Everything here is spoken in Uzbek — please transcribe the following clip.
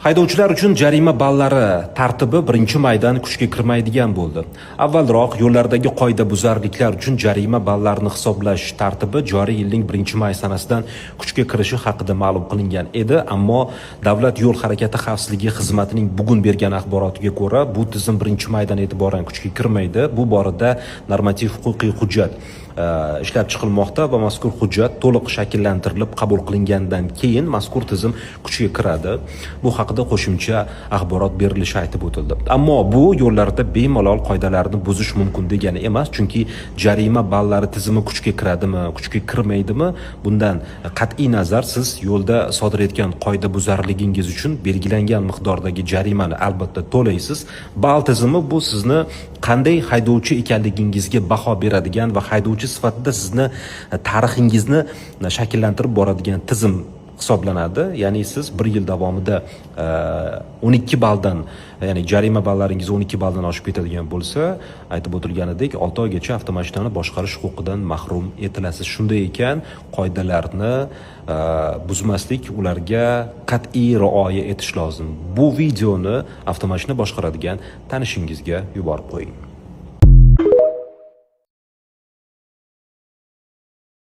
Haydovchilar uchun jarima ballari tartibi 1-maydan kuchga kirmaydigan bo'ldi. Avvalroq yo'llardagi qoidabuzarliklar uchun jarima ballarini hisoblash tartibi joriy yilning 1-may sanasidan kuchga kirishi haqida ma'lum qilingan edi, ammo Davlat yo'l harakati xavfsizligi xizmatining bugun bergan axborotiga ko'ra, bu tizim 1-maydan e'tiboran kuchga kirmaydi. Bu borada normativ-huquqiy hujjat ishlab chiqilmoqda va mazkur hujjat to'liq shakllantirilib qabul qilingandan keyin mazkur tizim kuchga kiradi. Bu haqida qo'shimcha axborot berilishi aytib o'tildi. Ammo bu yo'llarda bemalol qoidalarni buzish mumkin degani emas, chunki jarima ballari tizimi kuchga kiradimi, kuchga kirmaydimi, bundan qat'iy nazar siz yo'lda sodir etgan qoidabuzarligingiz uchun belgilangan miqdordagi jarimani albatta to'laysiz. Ball tizimi bu sizni qanday haydovchi ekanligingizga baho beradigan va haydovchi sifatida sizni tarixingizni shakllantirib boradigan tizim hisoblanadi. Ya'ni siz 1 yil davomida 12 balldan, ya'ni jarima ballaringiz 12 balldan oshib ketadigan bo'lsa, aytib o'tilganidek 6 oygacha avtomashinani boshqarish huquqidan mahrum etilasiz. Shunday ekan, qoidalarni buzmaslik, ularga qat'iy rioya etish lozim. Bu videoni avtomashina boshqaradigan tanishingizga yuborib qo'ying.